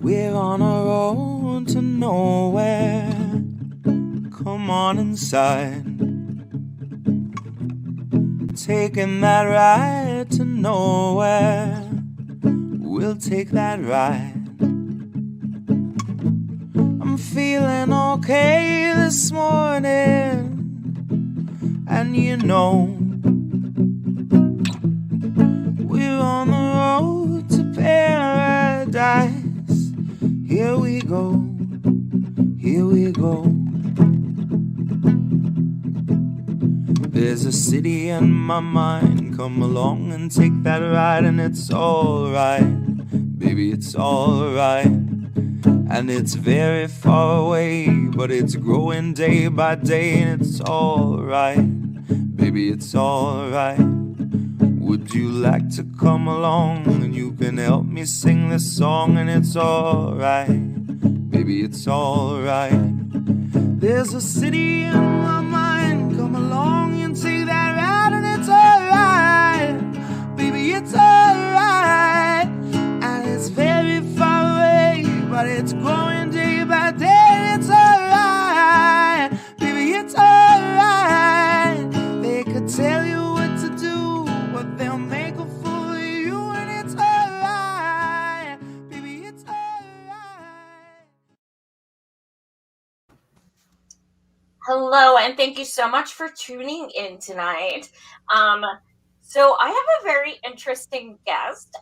We're on a road to nowhere. Come on inside. Taking that ride to nowhere. We'll take that ride. I'm feeling okay this morning. And you know, we're on the road to paradise. Here we go, here we go. There's a city in my mind. Come along and take that ride, and it's alright, baby, it's alright. And it's very far away, but it's growing day by day, and it's alright, baby, it's alright. Would you like to come along, and you can help me sing this song, and it's alright, baby, it's alright. There's a city in my mind. Come along and take that ride, and it's alright, baby, it's alright. And it's very far away, but it's growing day by day. It's alright, baby, it's alright. They could tell you what to do, but they'll make a fool of you, and it's alright, baby, it's alright. Hello, and thank you so much for tuning in tonight. So I have a very interesting guest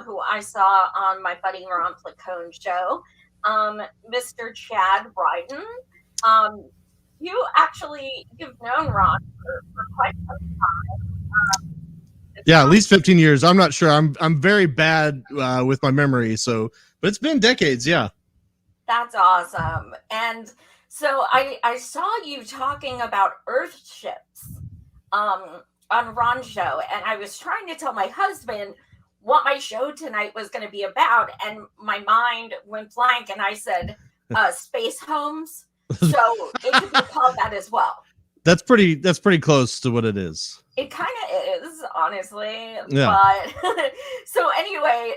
who I saw on my buddy Ron Placone show, Mr. Chad Riden. You've known Ron for quite some time. Yeah, at least 15 years. I'm not sure. I'm very bad with my memory, but it's been decades. Yeah. That's awesome. And so I saw you talking about Earthships on Ron's show, and I was trying to tell my husband what my show tonight was going to be about, and my mind went blank, and I said space homes. So it could be called that as well. That's pretty close to what it is. It kind of is, honestly. Yeah. But so anyway,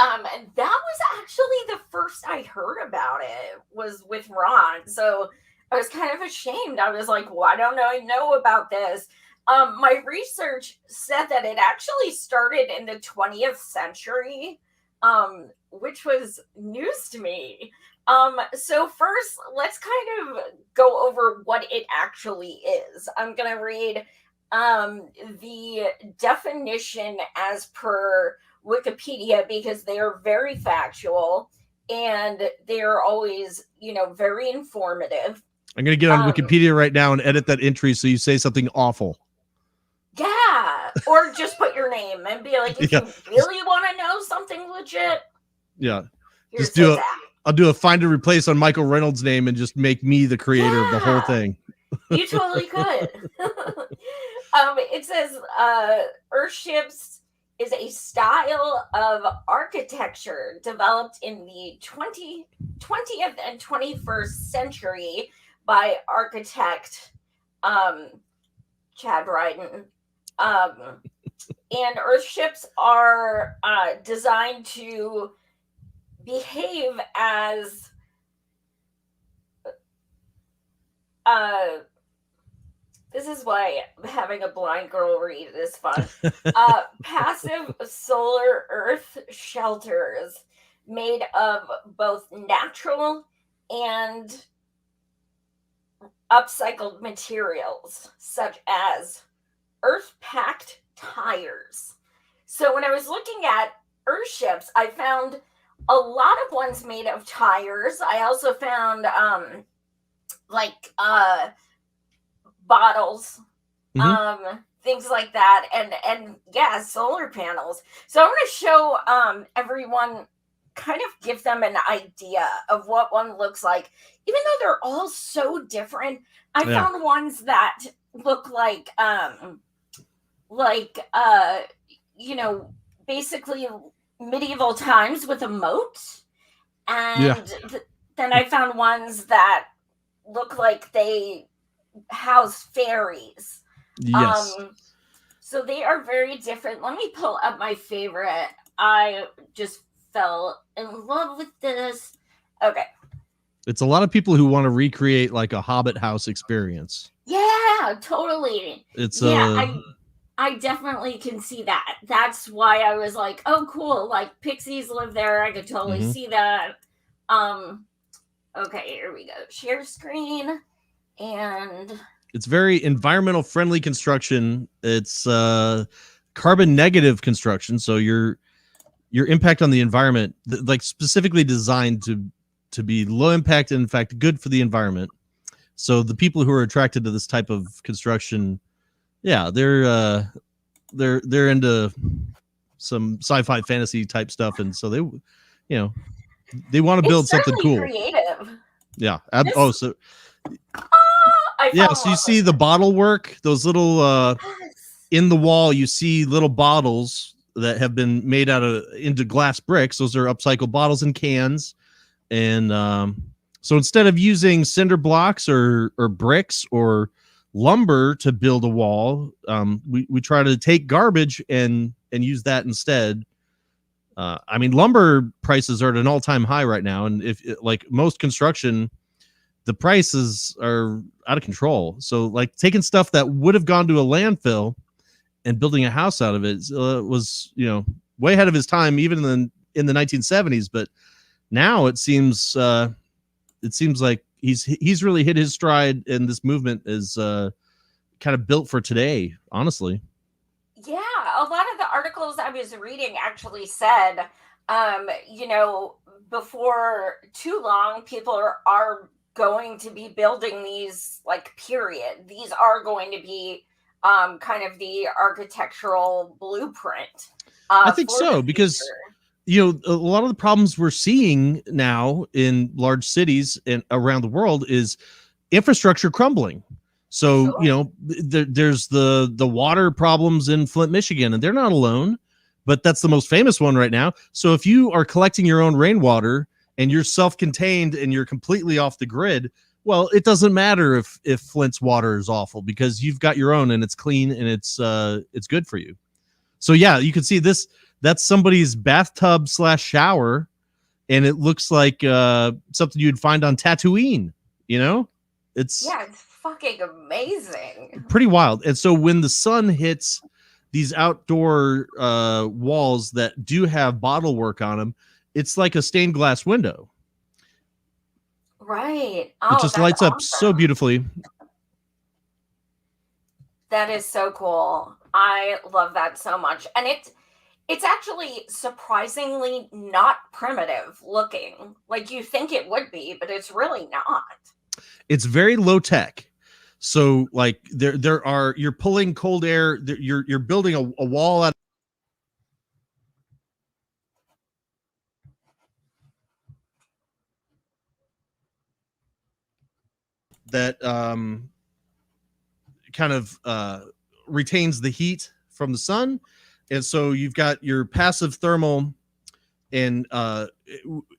and that was actually the first I heard about it was with Ron. So I was kind of ashamed. I was like, why don't I know about this? My research said that it actually started in the 20th century, which was news to me. So first, let's kind of go over what it actually is. I'm going to read the definition as per Wikipedia, because they are very factual and they're always, very informative. I'm going to get on Wikipedia right now and edit that entry so you say something awful. Yeah, or just put your name and be like, if you really want to know something legit, yeah, I'll do a find and replace on Michael Reynolds' name and just make me the creator of the whole thing. You totally could. It says Earthships is a style of architecture developed in the 20th and 21st century by architect Chad Riden. And Earthships are designed to behave as this is why having a blind girl read is fun. Passive solar earth shelters made of both natural and upcycled materials, such as earth-packed tires. So when I was looking at Earthships, I found a lot of ones made of tires. I also found bottles, things like that, and yeah, solar panels. So I'm going to show everyone, kind of give them an idea of what one looks like. Even though they're all so different, I found ones that look like basically medieval times with a moat, and then I found ones that look like they house fairies. Yes. So they are very different. Let me pull up my favorite. I just fell in love with this. Okay. It's a lot of people who want to recreate like a Hobbit house experience. Yeah, totally. It's I definitely can see that. That's why I was like, oh, cool. Like pixies live there. I could totally see that. Okay, here we go. Share screen. And it's very environmental friendly construction. It's carbon negative construction. So your impact on the environment, like specifically designed to be low impact and in fact good for the environment. So the people who are attracted to this type of construction, yeah, they're into some sci-fi fantasy type stuff, and so they want to build something cool. Creative. Yeah. So you see the bottle work, those little in the wall, you see little bottles that have been made into glass bricks. Those are upcycled bottles and cans. And so instead of using cinder blocks or bricks or lumber to build a wall, we try to take garbage and use that instead. I mean, lumber prices are at an all-time high right now, and if like most construction, the prices are out of control. So like taking stuff that would have gone to a landfill and building a house out of it was way ahead of his time, even in the 1970s. But now it seems like he's really hit his stride, and this movement is kind of built for today, honestly. Yeah, a lot of the articles I was reading actually said, before too long, people are going to be building these, like, period. These are going to be kind of the architectural blueprint. I think so, because a lot of the problems we're seeing now in large cities and around the world is infrastructure crumbling. So, there's the water problems in Flint, Michigan, and they're not alone, but that's the most famous one right now. So if you are collecting your own rainwater and you're self-contained and you're completely off the grid, well, it doesn't matter if Flint's water is awful, because you've got your own and it's clean and it's good for you. So yeah, you can see this. That's somebody's bathtub / shower, and it looks like something you'd find on Tatooine. It's fucking amazing, pretty wild. And so when the sun hits these outdoor walls that do have bottle work on them, it's like a stained glass window. Right. It just lights up so beautifully. That is so cool. I love that so much. And it's actually surprisingly not primitive looking. Like you think it would be, but it's really not. It's very low tech. So like you're pulling cold air, you're building a wall out that kind of retains the heat from the sun. And so you've got your passive thermal and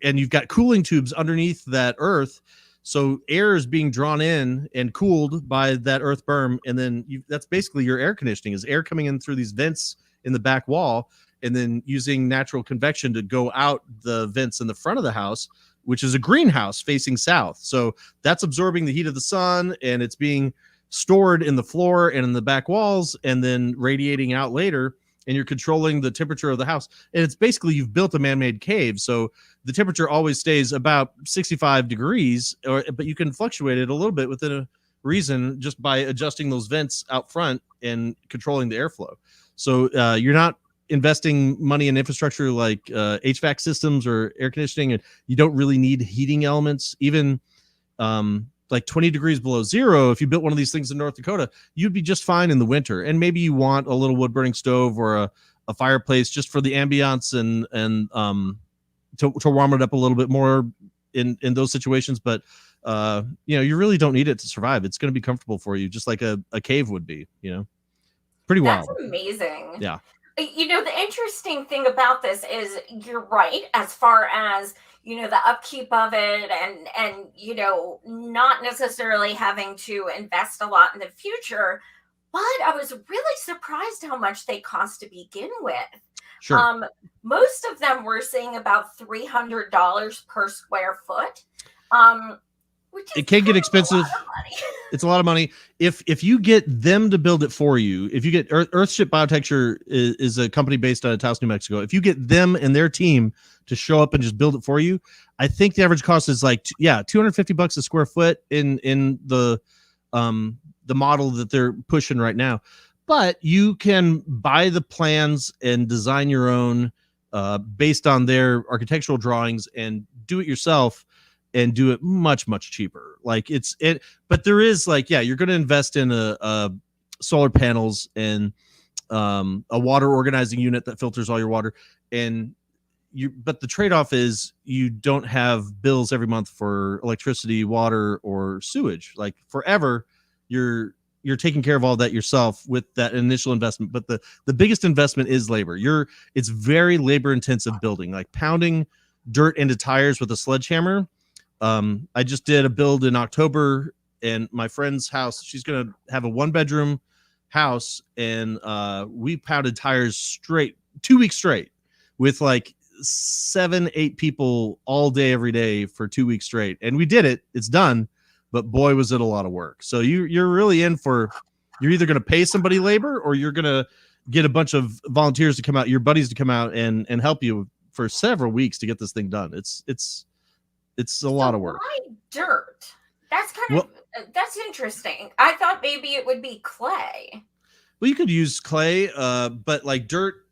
you've got cooling tubes underneath that earth. So air is being drawn in and cooled by that earth berm. And then that's basically your air conditioning, is air coming in through these vents in the back wall, and then using natural convection to go out the vents in the front of the house, which is a greenhouse facing south. So that's absorbing the heat of the sun, and it's being stored in the floor and in the back walls, and then radiating out later. And you're controlling the temperature of the house. And it's basically, you've built a man-made cave. So the temperature always stays about 65 degrees, but you can fluctuate it a little bit within a reason just by adjusting those vents out front and controlling the airflow. So you're not investing money in infrastructure like HVAC systems or air conditioning, and you don't really need heating elements. Even like 20 degrees below zero, if you built one of these things in North Dakota, you'd be just fine in the winter. And maybe you want a little wood burning stove or a fireplace just for the ambiance and to warm it up a little bit more in those situations. But you really don't need it to survive. It's going to be comfortable for you, just like a cave would be. Pretty wild. That's amazing. Yeah. The interesting thing about this is you're right as far as the upkeep of it and not necessarily having to invest a lot in the future. But I was really surprised how much they cost to begin with. Sure. Most of them were saying about $300 per square foot. Which is It can get kind of expensive. a lot of money. It's a lot of money. If you get them to build it for you, if you get Earthship Biotecture is a company based out of Taos, New Mexico. If you get them and their team to show up and just build it for you, I think the average cost is like $250 a square foot in the model that they're pushing right now. But you can buy the plans and design your own based on their architectural drawings and do it yourself and do it much, much cheaper. Like but there is like, you're going to invest in a solar panels and a water organizing unit that filters all your water. But the trade-off is you don't have bills every month for electricity, water, or sewage. Like forever, you're taking care of all that yourself with that initial investment. But the biggest investment is labor. It's very labor intensive building, like pounding dirt into tires with a sledgehammer. I just did a build in October, and my friend's house, she's going to have a 1-bedroom house, and we pounded tires straight 2 weeks straight with like 7-8 people all day, every day for 2 weeks straight. And we did it. It's done. But boy, was it a lot of work. So you're really in for, you're either going to pay somebody labor or you're going to get a bunch of volunteers to come out, your buddies to come out and help you for several weeks to get this thing done. It's a lot of work. Why dirt? That's that's interesting. I thought maybe it would be clay. Well, you could use clay, but like dirt,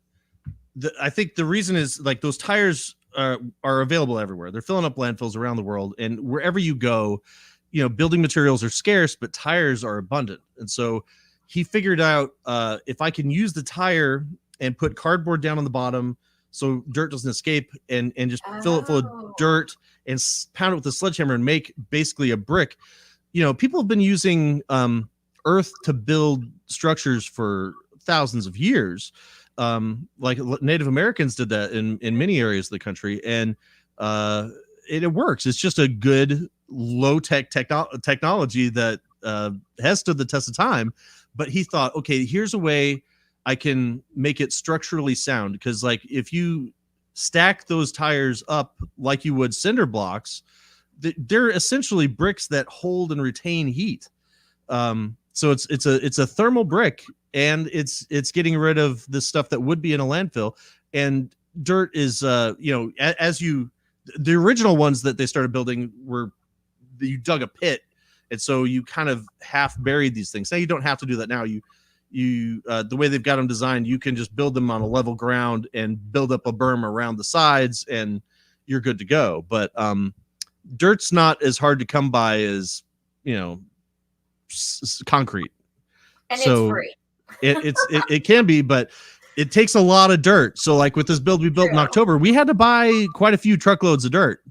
I think the reason is like those tires are available everywhere. They're filling up landfills around the world, and wherever you go, building materials are scarce, but tires are abundant. And so he figured out if I can use the tire and put cardboard down on the bottom so dirt doesn't escape, and just fill it full of dirt and pound it with a sledgehammer and make basically a brick. People have been using earth to build structures for thousands of years. Like Native Americans did that in many areas of the country, and it works. It's just a good low-tech technology that has stood the test of time. But he thought, okay, here's a way I can make it structurally sound, because like if you stack those tires up like you would cinder blocks, they're essentially bricks that hold and retain heat. So it's a thermal brick, and it's getting rid of the stuff that would be in a landfill. And dirt is the original ones that they started building were, you dug a pit, and so you kind of half buried these things. Now you don't have to do that now. You the way they've got them designed, you can just build them on a level ground and build up a berm around the sides, and you're good to go. But dirt's not as hard to come by as concrete, and so it's free. it can be, but it takes a lot of dirt. So like with this build we built in October, we had to buy quite a few truckloads of dirt.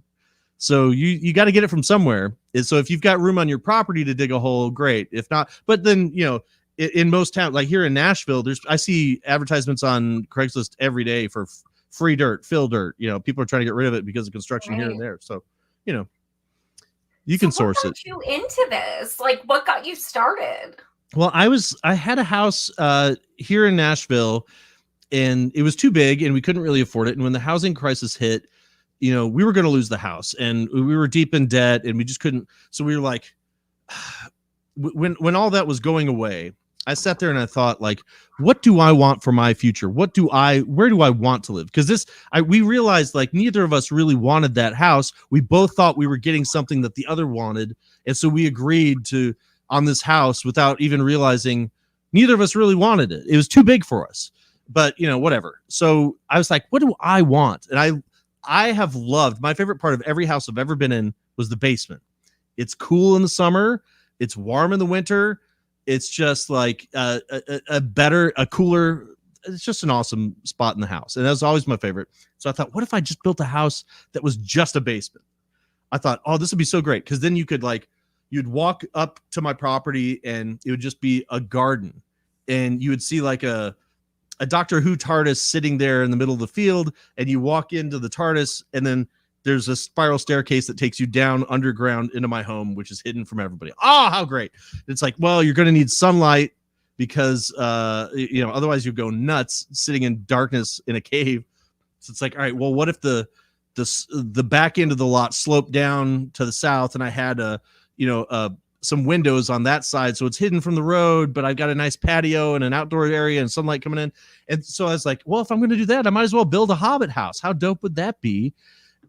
So you got to get it from somewhere. And so if you've got room on your property to dig a hole, great. If not, but then in most towns, like here in Nashville, I see advertisements on Craigslist every day for free dirt, fill dirt. People are trying to get rid of it because of construction here and there. So you can source it. What got you into this? Like, what got you started? Well, I had a house here in Nashville, and it was too big, and we couldn't really afford it. And when the housing crisis hit, we were going to lose the house, and we were deep in debt, and we just couldn't. So we were like, when all that was going away, I sat there and I thought, like, what do I want for my future? Where do I want to live? Because we realized like neither of us really wanted that house. We both thought we were getting something that the other wanted. And so we agreed on this house without even realizing neither of us really wanted it. It was too big for us, but whatever. So I was like, what do I want? And I have loved, my favorite part of every house I've ever been in was the basement. It's cool in the summer. It's warm in the winter. It's just like a cooler, it's just an awesome spot in the house. And that's always my favorite. So I thought, what if I just built a house that was just a basement? I thought, oh, this would be so great. Because then you could you'd walk up to my property and it would just be a garden. And you would see like a Doctor Who TARDIS sitting there in the middle of the field. And you walk into the TARDIS, and then there's a spiral staircase that takes you down underground into my home, which is hidden from everybody. Oh, how great. It's like, well, you're going to need sunlight because otherwise you go nuts sitting in darkness in a cave. So it's like, all right, well, what if the back end of the lot sloped down to the south, and I had some windows on that side, so it's hidden from the road, but I've got a nice patio and an outdoor area and sunlight coming in. And so I was like, well, if I'm going to do that, I might as well build a hobbit house. How dope would that be?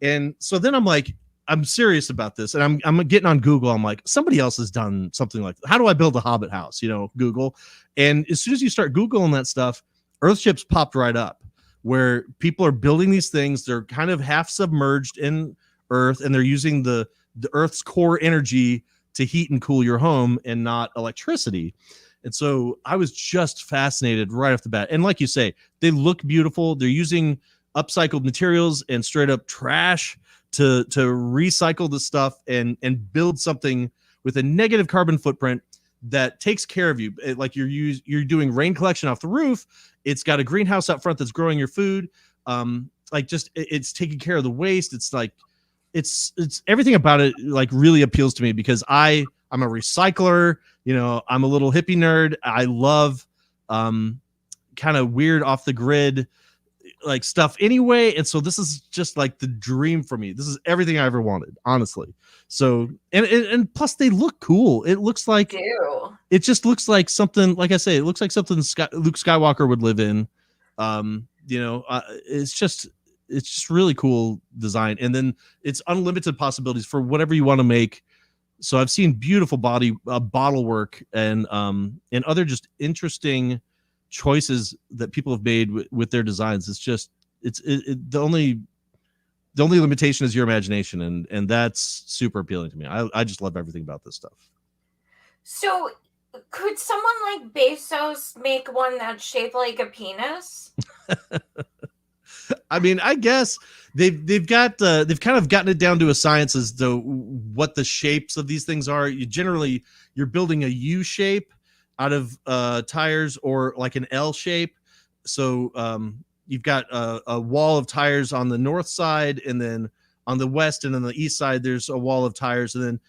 And so then I'm like, I'm serious about this, and I'm getting on Google. I'm like, somebody else has done something like that. How do I build a hobbit house? Google. And as soon as you start Googling that stuff, Earthships popped right up, where people are building these things. They're kind of half submerged in Earth, and they're using the Earth's core energy to heat and cool your home and not electricity. And so I was just fascinated right off the bat. And like you say, they look beautiful. They're using upcycled materials and straight up trash to recycle the stuff and build something with a negative carbon footprint that takes care of you. Like you're doing rain collection off the roof. It's got a greenhouse out front that's growing your food. It's taking care of the waste. It's like, it's everything about it like really appeals to me, because I'm a recycler. I'm a little hippie nerd. I love kind of weird off the grid like stuff anyway, and so this is just like the dream for me. This is everything I ever wanted, honestly. So and plus they look cool. It just looks like something, like I say, it looks like something Luke Skywalker would live in. It's just really cool design, and then it's unlimited possibilities for whatever you want to make. So I've seen beautiful bottle work and other just interesting choices that people have made with their designs. It's just the only limitation is your imagination, and that's super appealing to me. I just love everything about this stuff. So could someone like Bezos make one that's shaped like a penis? I mean, I guess they've kind of gotten it down to a science as to what the shapes of these things are. You're building a U shape out of tires, or like an L shape. So you've got a wall of tires on the north side, and then on the west and on the east side there's a wall of tires, and then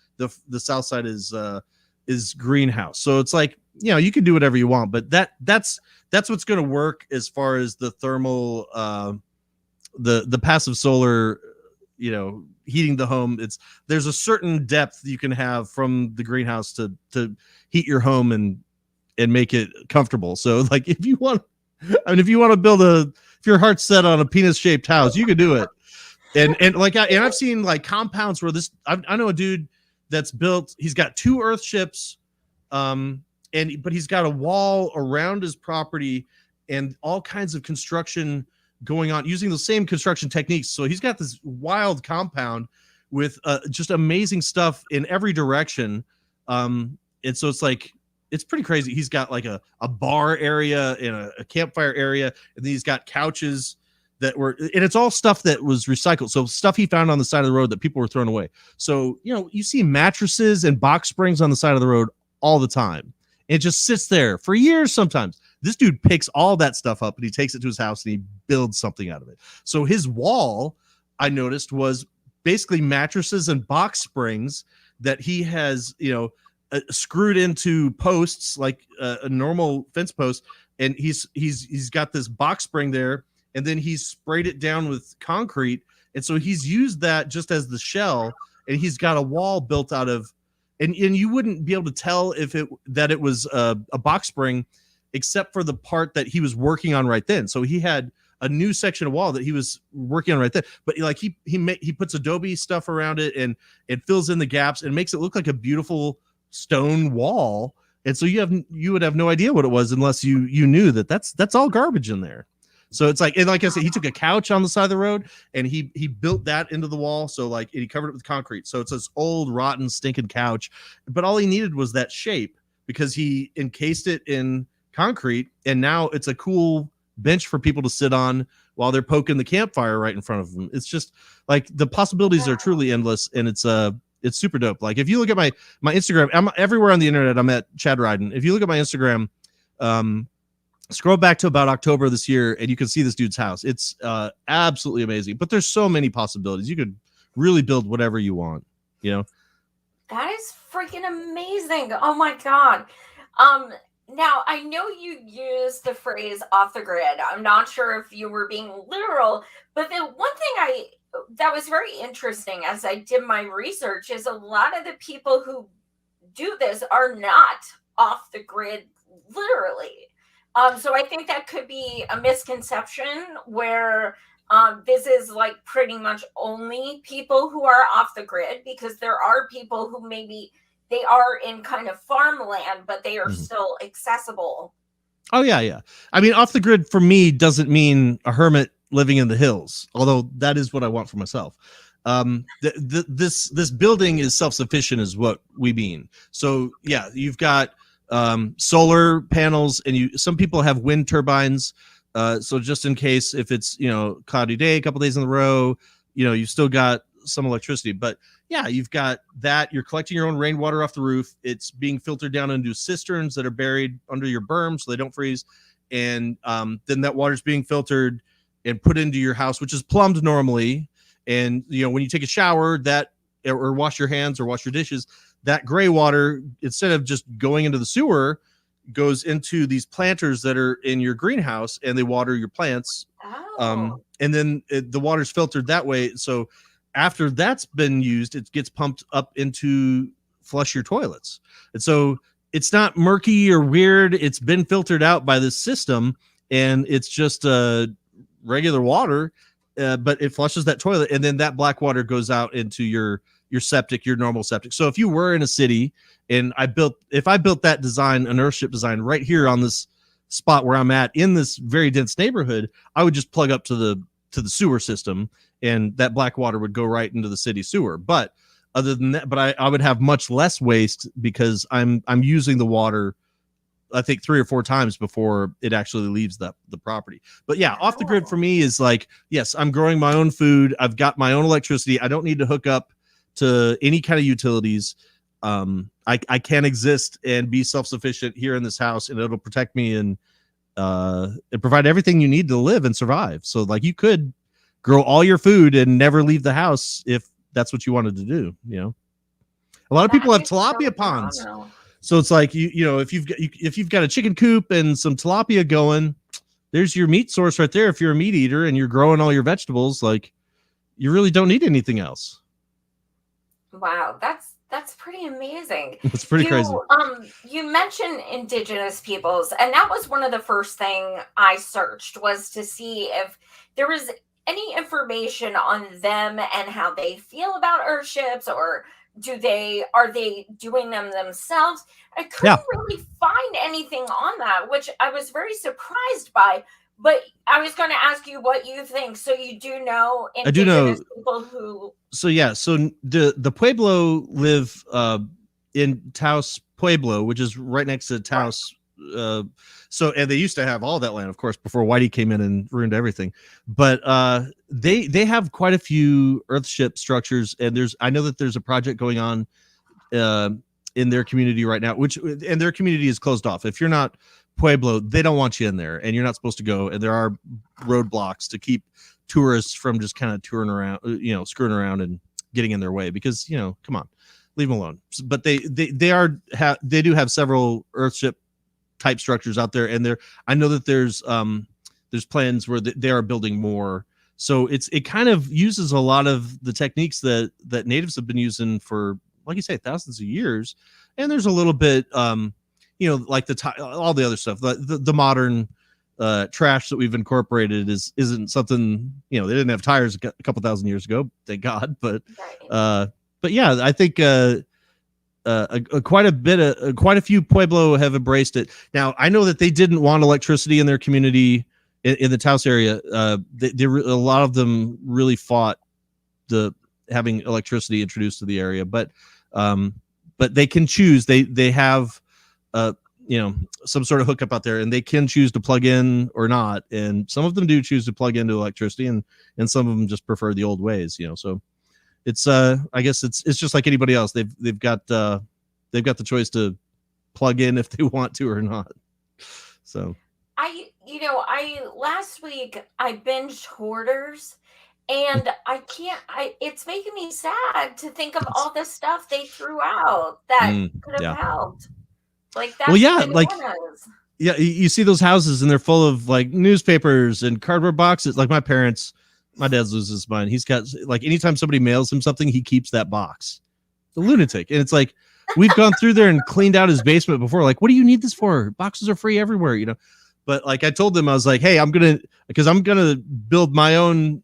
the south side is greenhouse. So it's like, you can do whatever you want, but that's what's going to work as far as the thermal the passive solar, heating the home. There's a certain depth you can have from the greenhouse to heat your home and make it comfortable. So like if you want to build if your heart's set on a penis shaped house, you can do it. And I've seen like compounds where I know a dude that's built, he's got 2 Earthships, but he's got a wall around his property and all kinds of construction going on using the same construction techniques. So he's got this wild compound with just amazing stuff in every direction. And so it's like, it's pretty crazy. He's got like a bar area and a campfire area, and then he's got couches and it's all stuff that was recycled. So stuff he found on the side of the road that people were throwing away. So, you see mattresses and box springs on the side of the road all the time. It just sits there for years sometimes. This dude picks all that stuff up and he takes it to his house and he builds something out of it. So his wall, I noticed, was basically mattresses and box springs that he has, screwed into posts like a normal fence post. And he's got this box spring there, and then he's sprayed it down with concrete. And so he's used that just as the shell, and he's got a wall built out of, and you wouldn't be able to tell that it was a box spring, except for the part that he was working on right then. So he had a new section of wall that he was working on right then, but like he puts Adobe stuff around it, and it fills in the gaps and makes it look like a beautiful stone wall. And so you would have no idea what it was unless you knew that's all garbage in there. So it's like, and like I said, he took a couch on the side of the road and he built that into the wall. So like, and he covered it with concrete. So it's this old, rotten, stinking couch, but all he needed was that shape because he encased it in concrete. And now it's a cool bench for people to sit on while they're poking the campfire right in front of them. It's just like the possibilities are truly endless, and it's super dope. Like if you look at my Instagram, I'm everywhere on the internet. I'm at Chad Riden. If you look at my Instagram, scroll back to about October this year, and you can see this dude's house. It's absolutely amazing. But there's so many possibilities. You could really build whatever you want. That is freaking amazing. Oh my god. Now, I know you used the phrase off the grid. I'm not sure if you were being literal, but the one thing that was very interesting as I did my research is a lot of the people who do this are not off the grid literally. So I think that could be a misconception where this is like pretty much only people who are off the grid, because there are people who maybe they are in kind of farmland, but they are still accessible. Oh yeah. I mean, off the grid for me doesn't mean a hermit living in the hills, although that is what I want for myself. This building is self-sufficient is what we mean. So yeah, you've got solar panels, and some people have wind turbines. So just in case, if it's cloudy day, a couple days in a row, you've still got some electricity. But yeah, you've got that. You're collecting your own rainwater off the roof. It's being filtered down into cisterns that are buried under your berm so they don't freeze. And then that water's being filtered and put into your house, which is plumbed normally. And when you take a shower, or wash your hands or wash your dishes, that gray water, instead of just going into the sewer, goes into these planters that are in your greenhouse, and they water your plants. Oh. And then the water's filtered that way. So after that's been used, it gets pumped up into flush your toilets. And so it's not murky or weird. It's been filtered out by this system, and it's just regular water, but it flushes that toilet, and then that black water goes out into your septic, your normal septic. So if you were in a city, and if I built that design, an Earthship design right here on this spot where I'm at in this very dense neighborhood, I would just plug up to the sewer system, and that black water would go right into the city sewer. But other than that, I would have much less waste because I'm using the water, I think 3 or 4 times before it actually leaves the property. But yeah, off the grid for me is like, yes, I'm growing my own food. I've got my own electricity. I don't need to hook up to any kind of utilities. I can exist and be self-sufficient here in this house, and it'll protect me and provide everything you need to live and survive. So like, you could grow all your food and never leave the house if that's what you wanted to do. A lot of people have tilapia ponds. So it's like, if you've got a chicken coop and some tilapia going, there's your meat source right there. If you're a meat eater and you're growing all your vegetables, like, you really don't need anything else. Wow, that's pretty amazing. It's pretty crazy. You mentioned indigenous peoples, and that was one of the first thing I searched, was to see if there was any information on them and how they feel about Earthships, or are they doing them themselves? I couldn't really find anything on that, which I was very surprised by. But I was going to ask you what you think. So you do know indigenous people who. So yeah, so the Pueblo live in Taos Pueblo, which is right next to Taos. Right. And they used to have all that land, of course, before Whitey came in and ruined everything. But they have quite a few Earthship structures, and I know that there's a project going on in their community right now, and their community is closed off. If you're not Pueblo, they don't want you in there, and you're not supposed to go. And there are roadblocks to keep tourists from just kind of touring around, screwing around and getting in their way, because, come on, leave them alone. But they do have several Earthship type structures out there, and I know that there's plans where they are building more. So it kind of uses a lot of the techniques that natives have been using for, like you say, thousands of years. And there's a little bit like all the other stuff, the modern trash that we've incorporated isn't something, they didn't have tires a couple thousand years ago, thank God. But yeah, I think quite a few Pueblo have embraced it. Now, I know that they didn't want electricity in their community in the Taos area. A lot of them really fought having electricity introduced to the area, but they can choose. They have some sort of hookup out there, and they can choose to plug in or not. And some of them do choose to plug into electricity, and some of them just prefer the old ways. So it's I guess it's just like anybody else. They've got the choice to plug in if they want to or not. So last week I binged Hoarders, and it's making me sad to think of all the stuff they threw out that could have helped. Like that's Well, yeah, like bananas. yeah, you see those houses and they're full of like newspapers and cardboard boxes. Like my parents, my dad's loses his mind. He's got like anytime somebody mails him something, he keeps that box. The lunatic. And it's like we've gone through there and cleaned out his basement before. Like, what do you need this for? Boxes are free everywhere, you know. But like I told them, I was like, hey, I'm gonna build my own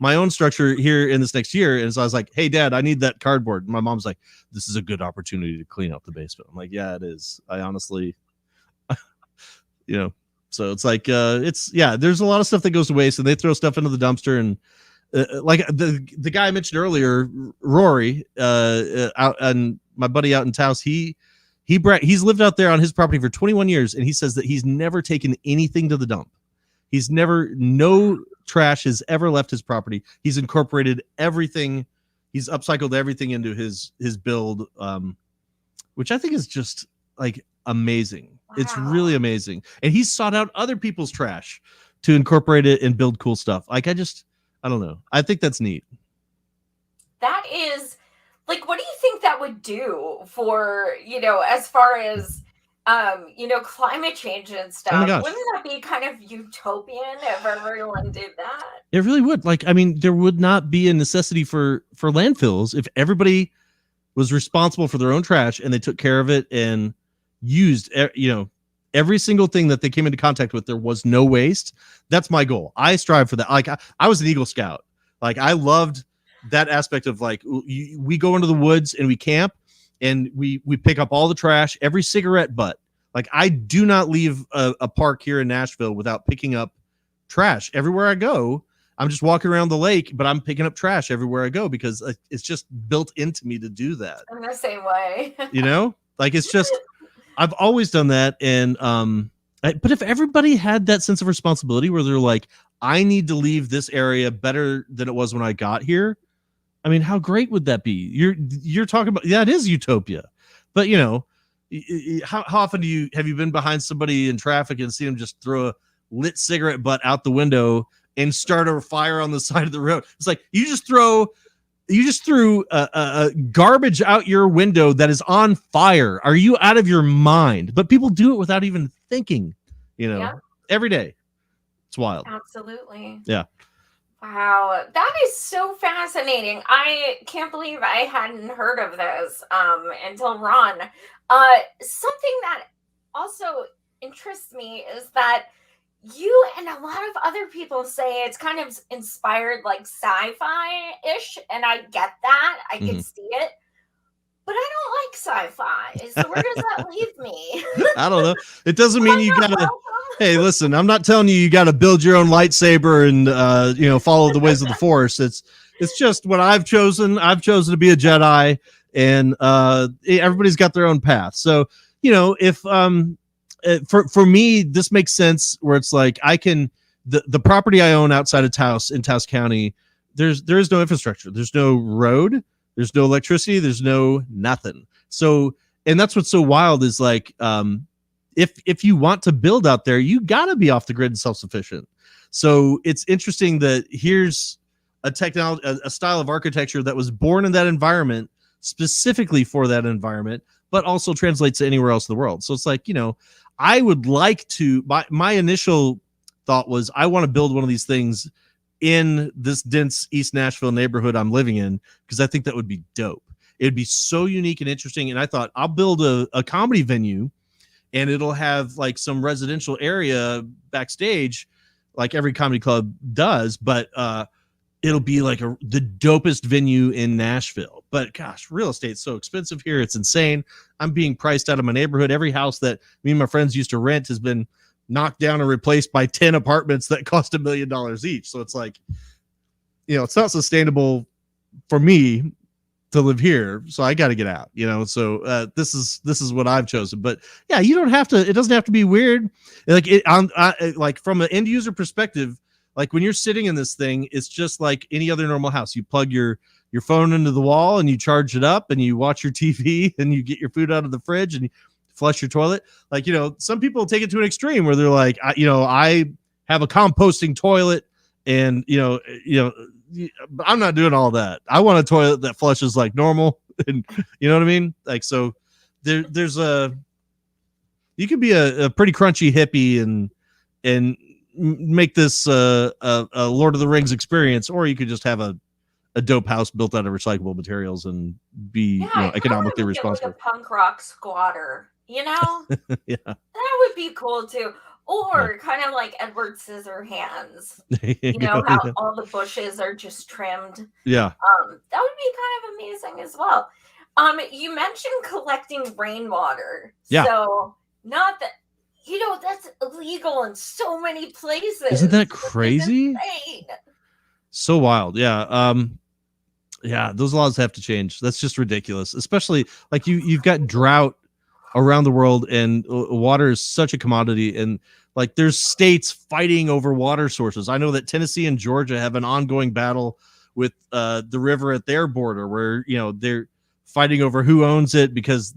my own structure here in this next year. And so I was like, hey, Dad, I need that cardboard. And my mom's like, this is a good opportunity to clean out the basement. I'm like, yeah, it is. I honestly, you know, so it's like there's a lot of stuff that goes to waste, and they throw stuff into the dumpster. And like the guy I mentioned earlier, Rory, out and my buddy out in Taos, he's lived out there on his property for 21 years, and he says that he's never taken anything to the dump. No trash has ever left his property. He's incorporated everything. He's upcycled everything into his build, which I think is just like amazing. Wow. It's really amazing. And he's sought out other people's trash to incorporate it and build cool stuff. Like I don't know. I think that's neat. That is like, what do you think that would do for, as far as, climate change and stuff? Oh my gosh. Wouldn't that be kind of utopian if everyone did that? It really would. Like, I mean, there would not be a necessity for landfills if everybody was responsible for their own trash and they took care of it and used, every single thing that they came into contact with. There was no waste. That's my goal. I strive for that. Like I was an Eagle Scout. Like I loved that aspect of like, we go into the woods and we camp and we pick up all the trash, every cigarette butt. Like I do not leave a park here in Nashville without picking up trash everywhere I go. I'm just walking around the lake, but I'm picking up trash everywhere I go because it's just built into me to do that. I'm the same way. Like it's just, I've always done that. And, but if everybody had that sense of responsibility where they're like, I need to leave this area better than it was when I got here. I mean, how great would that be? You're talking about, yeah, it is utopia, but how often have you been behind somebody in traffic and seen them just throw a lit cigarette butt out the window and start a fire on the side of the road? It's like, you just threw a garbage out your window that is on fire. Are you out of your mind? But people do it without even thinking, every day. It's wild. Absolutely. Yeah. Wow, that is so fascinating. I can't believe I hadn't heard of this until Ron. Something that also interests me is that you and a lot of other people say it's kind of inspired like sci-fi-ish, and I get that. I can see it. But I don't like sci-fi, so where does that leave me? I don't know. It doesn't mean you gotta. Hey, listen, I'm not telling you got to build your own lightsaber and follow the ways of the Force. It's just what I've chosen. I've chosen to be a Jedi, and everybody's got their own path. So if for me, this makes sense. Where it's like I can the property I own outside of Taos in Taos County. There is no infrastructure. There's no road. There's no electricity. There's no nothing. So, and that's what's so wild is like, if you want to build out there, you got to be off the grid and self-sufficient. So it's interesting that here's a technology, a style of architecture that was born in that environment, specifically for that environment, but also translates to anywhere else in the world. So it's like, I would like to, my initial thought was I want to build one of these things in this dense East Nashville neighborhood I'm living in, because I think that would be dope. It'd be so unique and interesting. And I thought I'll build a comedy venue, and it'll have like some residential area backstage, like every comedy club does, but it'll be like the dopest venue in Nashville. But gosh, real estate's so expensive here. It's insane. I'm being priced out of my neighborhood. Every house that me and my friends used to rent has been knocked down and replaced by 10 apartments that cost $1 million each. So it's like, it's not sustainable for me to live here. So I got to get out, so this is what I've chosen. But yeah, you don't have to, it doesn't have to be weird. Like like from an end user perspective, like when you're sitting in this thing, it's just like any other normal house. You plug your phone into the wall and you charge it up and you watch your TV and you get your food out of the fridge and you flush your toilet. Like, some people take it to an extreme where they're like, I have a composting toilet and, I'm not doing all that. I want a toilet that flushes like normal. And you know what I mean? Like, so there's you could be a pretty crunchy hippie and make this a Lord of the Rings experience, or you could just have a dope house built out of recyclable materials and be economically responsible. Like a punk rock squatter, Yeah, that would be cool too. Or kind of like Edward Scissorhands, how all the bushes are just trimmed. Yeah, that would be kind of amazing as well. You mentioned collecting rainwater. Yeah. So not that that's illegal in so many places. Isn't that crazy? So wild. Yeah. Yeah, those laws have to change. That's just ridiculous. Especially like you've got drought around the world, and water is such a commodity, and like there's states fighting over water sources. I know that Tennessee and Georgia have an ongoing battle with the river at their border, where they're fighting over who owns it, because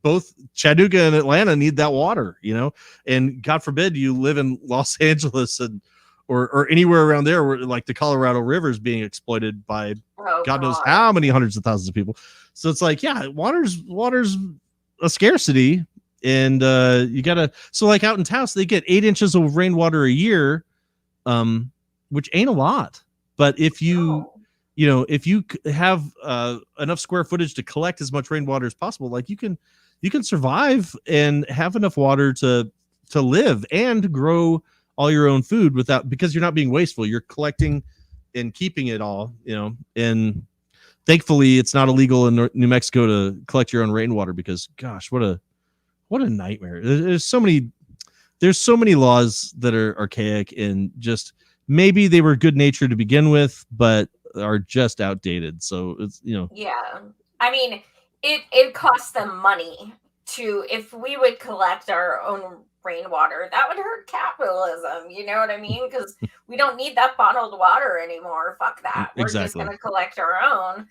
both Chattanooga and Atlanta need that water, and God forbid you live in Los Angeles or anywhere around there where like the Colorado River is being exploited by God knows how many hundreds of thousands of people. So it's like, yeah, water's a scarcity, and you gotta. So like out in Taos, they get 8 inches of rainwater a year, which ain't a lot. But if you if you have enough square footage to collect as much rainwater as possible, like you can survive and have enough water to live and grow all your own food because you're not being wasteful. You're collecting and keeping it all, and thankfully it's not illegal in New Mexico to collect your own rainwater, because gosh, what a nightmare. There's so many laws that are archaic, and just maybe they were good natured to begin with, but are just outdated. So it's, yeah, I mean, it costs them money if we would collect our own rainwater, that would hurt capitalism. You know what I mean? Because we don't need that bottled water anymore. Fuck that. We're just going to collect our own.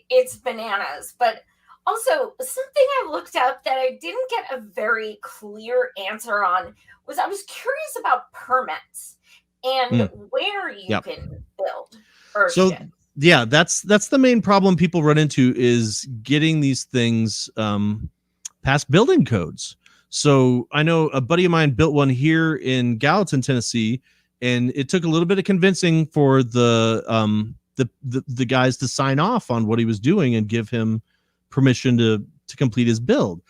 It's bananas. But also, something I looked up that I didn't get a very clear answer on was I was curious about permits and where you can build Earthships. So yeah, that's the main problem people run into, is getting these things past building codes. So I know a buddy of mine built one here in Gallatin, Tennessee, and it took a little bit of convincing for the guys to sign off on what he was doing and give him permission to complete his build.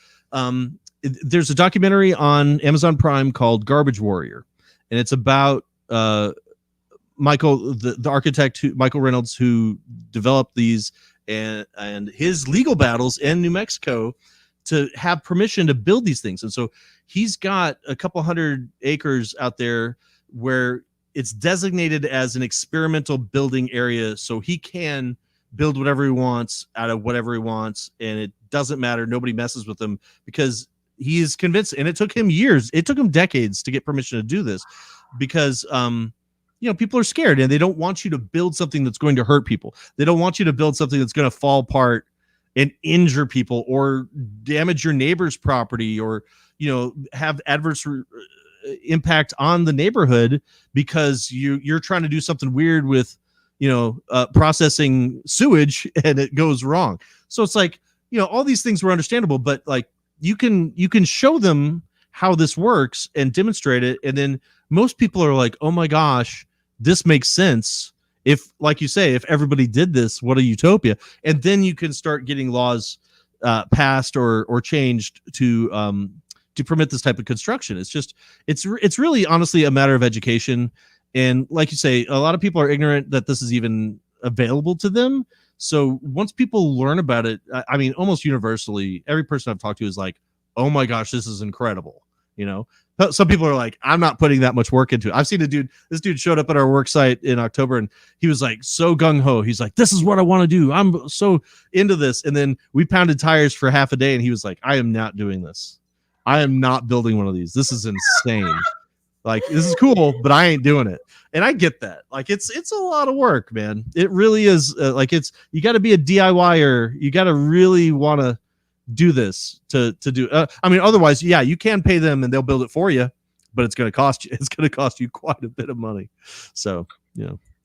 There's a documentary on Amazon Prime called Garbage Warrior, and it's about Michael, the architect, Michael Reynolds, who developed these, and his legal battles in New Mexico to have permission to build these things. And so he's got a couple 100 acres out there where it's designated as an experimental building area, so he can build whatever he wants out of whatever he wants, and it doesn't matter. Nobody messes with him, because he is convinced, and it took him years, it took him decades to get permission to do this, because people are scared, and they don't want you to build something that's going to hurt people. They don't want you to build something that's going to fall apart and injure people, or damage your neighbor's property, or have adverse impact on the neighborhood because you're trying to do something weird with processing sewage and it goes wrong. So it's like, all these things were understandable, but like you can show them how this works and demonstrate it, and then most people are like, oh my gosh, this makes sense. If, like you say, if everybody did this, what a utopia. And then you can start getting laws passed or changed to permit this type of construction. It's really honestly a matter of education. And like you say, a lot of people are ignorant that this is even available to them. So once people learn about it, I mean, almost universally, every person I've talked to is like, oh my gosh, this is incredible. Some people are like, I'm not putting that much work into it. I've seen this dude showed up at our work site in October, and he was like so gung-ho. He's like, this is what I want to do. I'm so into this. And then we pounded tires for half a day, and he was like, I am not doing this. I am not building one of these. This is insane. Like, this is cool, but I ain't doing it. And I get that. Like, it's a lot of work, man. It really is. You got to be a DIYer. You got to really want to do this to do. I mean, otherwise, yeah, you can pay them and they'll build it for you, but it's going to cost you. It's going to cost you quite a bit of money. So,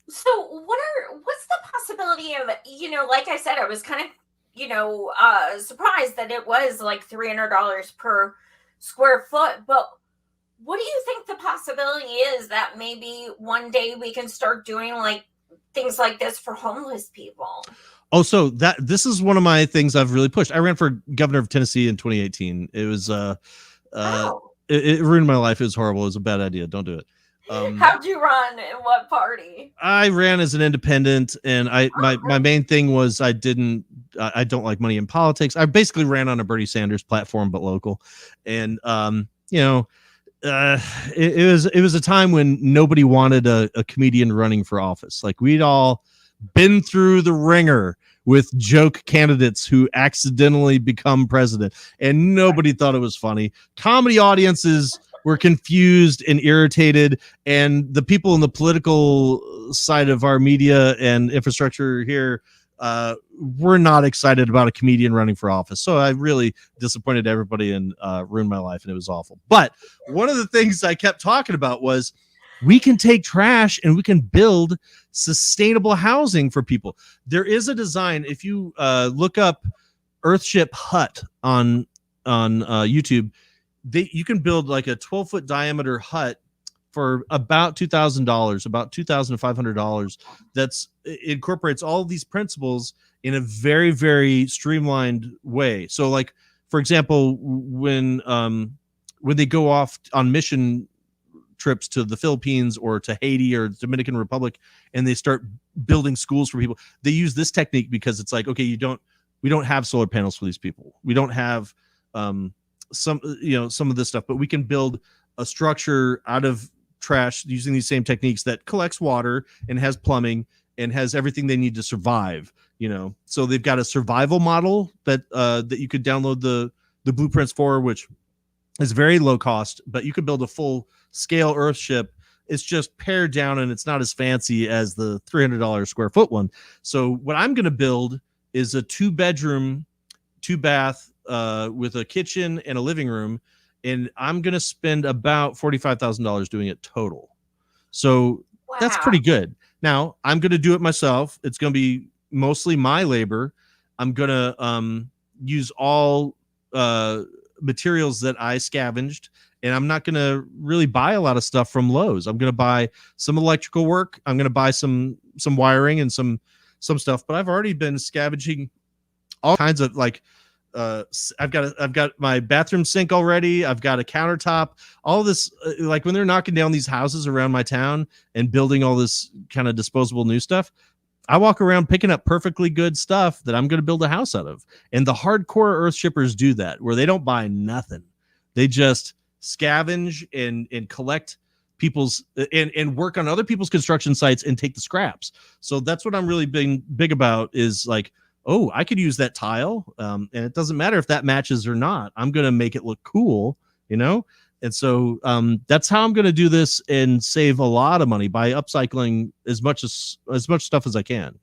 So what's the possibility of, like I said, I was kind of surprised that it was like $300 per square foot. But what do you think the possibility is that maybe one day we can start doing like things like this for homeless people? Oh, so this is one of my things I've really pushed. I ran for governor of Tennessee in 2018. It was it ruined my life. It was horrible. It was a bad idea. Don't do it. How'd you run? In what party? I ran as an independent, and my main thing was I don't like money in politics. I basically ran on a Bernie Sanders platform, but local, and it was a time when nobody wanted a comedian running for office. Like, we'd all been through the ringer with joke candidates who accidentally become president, and nobody thought it was funny. Comedy audiences were confused and irritated, and the people in the political side of our media and infrastructure here were not excited about a comedian running for office. So I really disappointed everybody and ruined my life, and it was awful. But one of the things I kept talking about was we can take trash and we can build sustainable housing for people. There is a design. If you look up Earthship Hut on YouTube, you can build like a 12-foot diameter hut for about $2,000, about $2,500. It incorporates all of these principles in a very, very streamlined way. So, like, for example, when they go off on mission trips to the Philippines or to Haiti or Dominican Republic, and they start building schools for people, they use this technique because it's like, okay, we don't have solar panels for these people. We don't have some of this stuff, but we can build a structure out of trash using these same techniques that collects water and has plumbing and has everything they need to survive. So they've got a survival model that you could download the blueprints for, which is very low cost, but you could build a full scale Earthship. It's just pared down and it's not as fancy as the $300 square foot one. So what I'm going to build is a 2-bedroom, 2-bath with a kitchen and a living room, and I'm going to spend about $45,000 doing it total. So That's pretty good. Now, I'm going to do it myself. It's going to be mostly my labor. I'm going to use all materials that I scavenged, and I'm not going to really buy a lot of stuff from Lowe's. I'm going to buy some electrical work. I'm going to buy some wiring and some stuff, but I've already been scavenging all kinds of I've got my bathroom sink already. I've got a countertop, all this, like when they're knocking down these houses around my town and building all this kind of disposable new stuff, I walk around picking up perfectly good stuff that I'm going to build a house out of. And the hardcore earth shippers do that, where they don't buy nothing. They just scavenge and collect people's and work on other people's construction sites and take the scraps. So that's what I'm really being big about, is like, oh, I could use that tile. And it doesn't matter if that matches or not. I'm going to make it look cool, And so that's how I'm going to do this and save a lot of money by upcycling as much stuff as I can,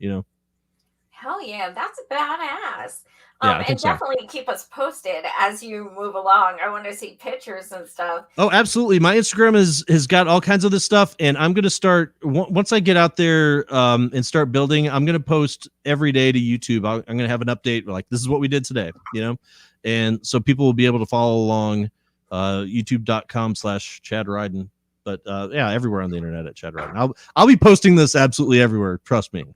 Hell yeah, that's badass. Yeah, and definitely keep us posted as you move along. I want to see pictures and stuff. Oh, absolutely. My Instagram has got all kinds of this stuff, and I'm going to start once I get out there and start building. I'm going to post every day to YouTube. I'm going to have an update like, this is what we did today, and so people will be able to follow along. YouTube.com/Chad Riden, but yeah, everywhere on the internet at Chad Riden. I'll be posting this absolutely everywhere. Trust me.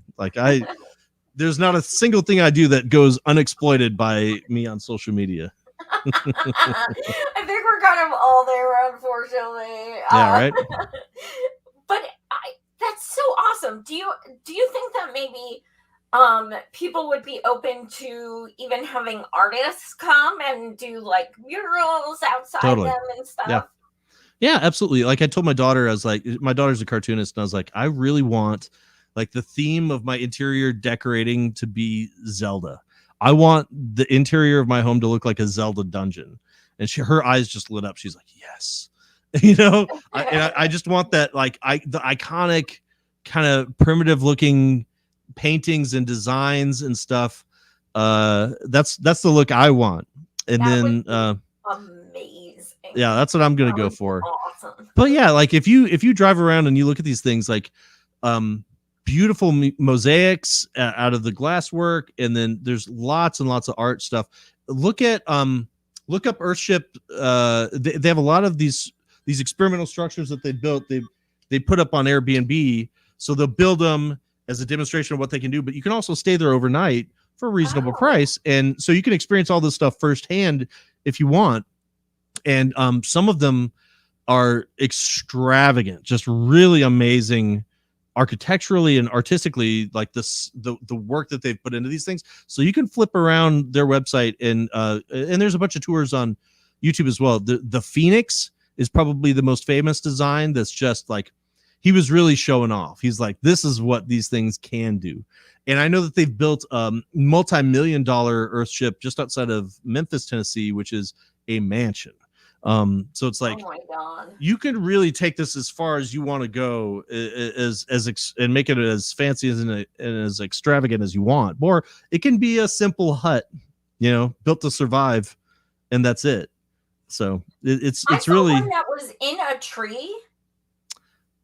There's not a single thing I do that goes unexploited by me on social media. I think we're kind of all there, unfortunately. Yeah, right. But that's so awesome. Do you think that maybe people would be open to even having artists come and do like murals outside them and stuff? Yeah, absolutely. Like I told my daughter, I was like, my daughter's a cartoonist, and I was like, I really want like the theme of my interior decorating to be Zelda. I want the interior of my home to look like a Zelda dungeon. And her eyes just lit up. She's like, yes, I just want that, like the iconic kind of primitive looking paintings and designs and stuff. That's the look I want. And then amazing. Yeah, that's what I'm going to go for. Awesome. But yeah, like if you drive around and you look at these things, like, beautiful mosaics out of the glasswork, and then there's lots and lots of art stuff. Look up Earthship. They have a lot of these experimental structures that they built. They put up on Airbnb, so they'll build them as a demonstration of what they can do. But you can also stay there overnight for a reasonable price, and so you can experience all this stuff firsthand if you want. And some of them are extravagant, just really amazing architecturally and artistically, like the work that they've put into these things. So you can flip around their website, and there's a bunch of tours on YouTube as well. The Phoenix is probably the most famous design. That's just like, he was really showing off. He's like, this is what these things can do. And I know that they've built a multi-million-dollar Earthship just outside of Memphis, Tennessee, which is a mansion. So it's like, oh my God, you can really take this as far as you want to go, and make it as fancy and as extravagant as you want. Or it can be a simple hut, built to survive, and that's it. So it's really one that was in a tree.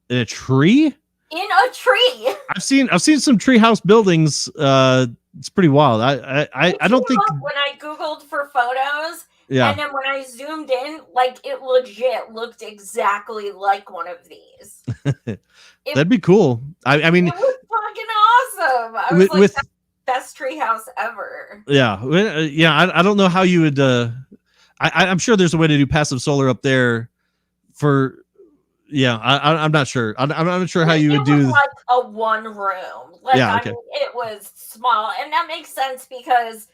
In a tree? In a tree. I've seen some treehouse buildings. It's pretty wild. I don't think when I Googled for photos. Yeah. And then when I zoomed in, like, it legit looked exactly like one of these. That'd be cool. I mean, it was fucking awesome. I was like, that's the best treehouse ever. Yeah. Yeah. I don't know how you would. I'm sure there's a way to do passive solar up there. I'm not sure. I'm not sure how you would do. Like a one room. Like, yeah. Okay. I mean, it was small, and that makes sense because.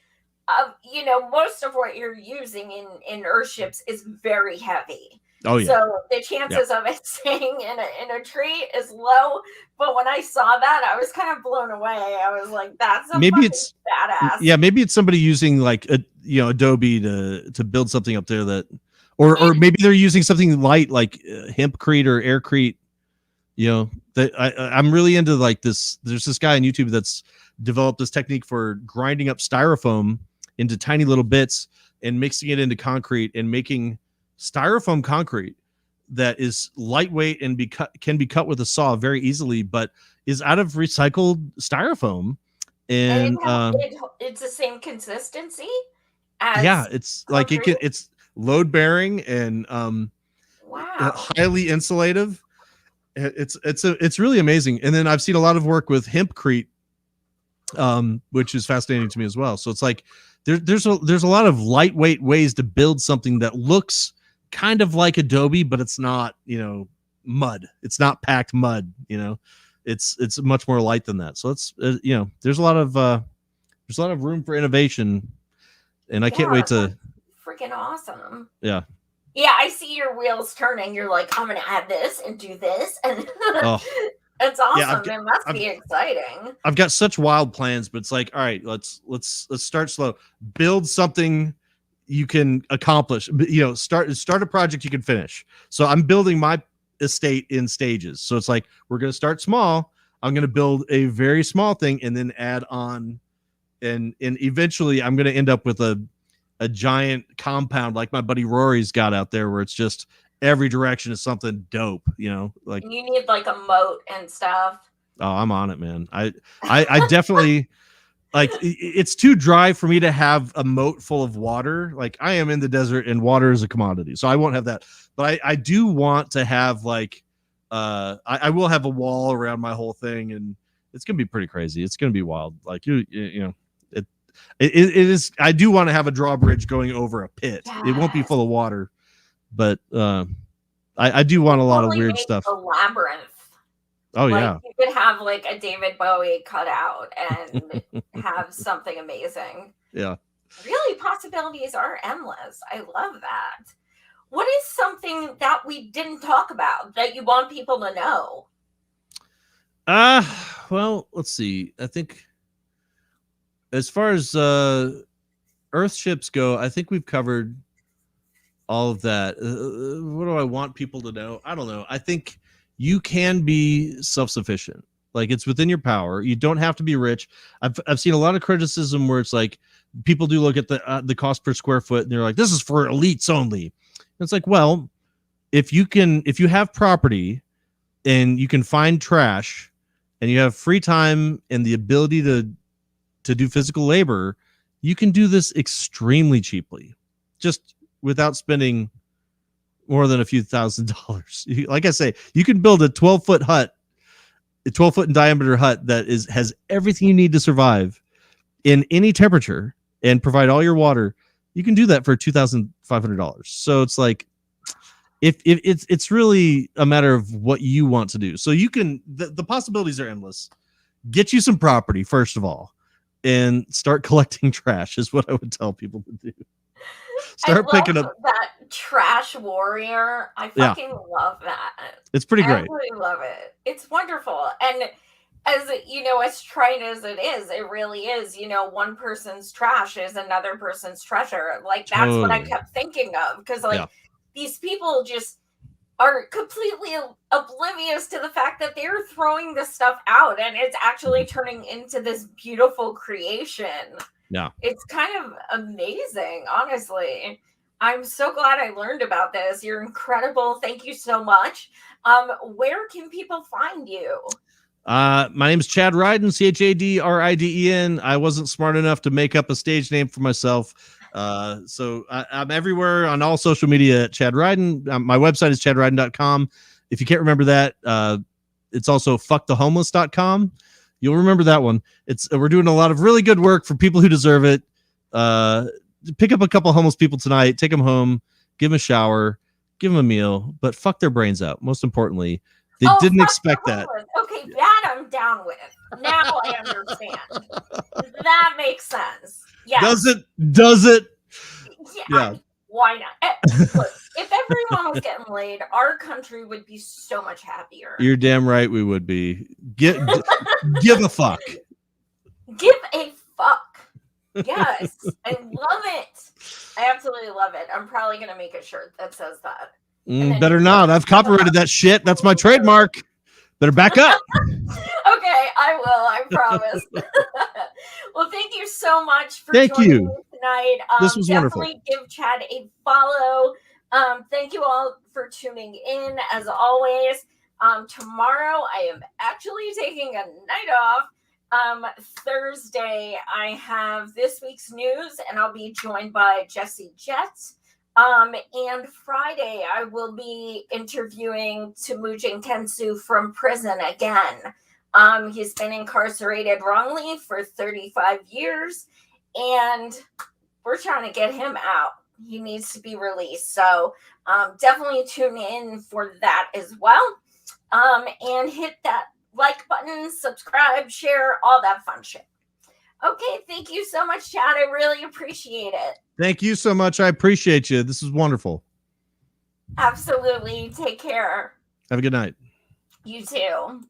Most of what you're using in Earthships is very heavy. Oh yeah. So the chances of it staying in a tree is low. But when I saw that, I was kind of blown away. I was like, "That's it's badass." Yeah, maybe it's somebody using like Adobe to build something up there that, or maybe they're using something light like hempcrete or aircrete. That I'm really into like this. There's this guy on YouTube that's developed this technique for grinding up styrofoam into tiny little bits and mixing it into concrete and making styrofoam concrete that is lightweight and can be cut with a saw very easily, but is out of recycled styrofoam. And it's the same consistency as it's concrete? Like it's load bearing and highly insulative. It's really amazing. And then I've seen a lot of work with hempcrete, which is fascinating to me as well. So it's like there's a lot of lightweight ways to build something that looks kind of like Adobe, but it's not, mud. It's not packed mud. It's much more light than that. So it's there's a lot of room for innovation, and I can't wait to. Freaking awesome. Yeah. Yeah, I see your wheels turning. You're like, I'm gonna add this and do this, and it's awesome. Yeah, it must be exciting. I've got such wild plans, but it's like, all right, let's start slow. Build something you can accomplish. Start a project you can finish. So I'm building my estate in stages. So it's like, we're gonna start small. I'm gonna build a very small thing and then add on, and eventually I'm gonna end up with a giant compound like my buddy Rory's got out there, where it's just every direction is something dope, like you need like a moat and stuff. Oh, I'm on it, man. I definitely like, it's too dry for me to have a moat full of water. Like, I am in the desert and water is a commodity, so I won't have that. But I do want to have like I will have a wall around my whole thing, and it's gonna be pretty crazy. It's gonna be wild. Like it is. I do want to have a drawbridge going over a pit. Yes. It won't be full of water, but I do want a lot of weird stuff. A labyrinth. Oh yeah. You could have like a David Bowie cut out and have something amazing. Yeah. Really, possibilities are endless. I love that. What is something that we didn't talk about that you want people to know? Well, let's see. I think as far as Earthships go, I think we've covered all of that. What do I want people to know? I don't know. I think you can be self-sufficient. Like, it's within your power. You don't have to be rich. I've seen a lot of criticism where it's like, people do look at the cost per square foot and they're like, this is for elites only. And it's like, well, if you have property and you can find trash and you have free time and the ability to do physical labor, you can do this extremely cheaply, just without spending more than a few $1,000s. Like I say, you can build a 12-foot hut, a 12-foot in diameter hut that has everything you need to survive in any temperature and provide all your water. You can do that for $2,500. So it's like, if it's really a matter of what you want to do. So you can, the possibilities are endless. Get you some property, first of all, and start collecting trash is what I would tell people to do. Start picking up that trash warrior. I fucking love that. It's pretty great. I really love it. It's wonderful. And as you know, as trite as it is, it really is, you know, one person's trash is another person's treasure. Like that's what I kept thinking of, because like these people just are completely oblivious to the fact that they're throwing this stuff out and it's actually turning into this beautiful creation. Yeah. It's kind of amazing, honestly. I'm so glad I learned about this. You're incredible. Thank you so much. Where can people find you? My name is Chad Riden, ChadRiden. I wasn't smart enough to make up a stage name for myself. So I'm everywhere on all social media at Chad Riden. My website is chadriden.com. If you can't remember that, it's also fuckthehomeless.com. You'll remember that one. We're doing a lot of really good work for people who deserve it. Pick up a couple homeless people tonight, take them home, give them a shower, give them a meal, but fuck their brains out. Most importantly, they didn't expect that. Okay, that I'm down with. Now I understand. That makes sense. Yeah. Does it? Yeah. Why not? Look, if everyone was getting laid, our country would be so much happier. You're damn right we would be. Give a fuck. Give a fuck. Yes. I love it. I absolutely love it. I'm probably going to make a shirt that says that. Better not. I've copyrighted that shit. That's my trademark. Better back up. Okay, I will. I promise. Well, thank you so much for joining me tonight. This was wonderful. Definitely give Chad a follow. Thank you all for tuning in. As always, tomorrow I am actually taking a night off. Thursday I have this week's news, and I'll be joined by Jesse Jett. And Friday, I will be interviewing Temujin Kensu from prison again. He's been incarcerated wrongly for 35 years, and we're trying to get him out. He needs to be released. So definitely tune in for that as well. And hit that like button, subscribe, share, all that fun shit. Okay, thank you so much, Chad. I really appreciate it. Thank you so much. I appreciate you. This is wonderful. Absolutely. Take care. Have a good night. You too.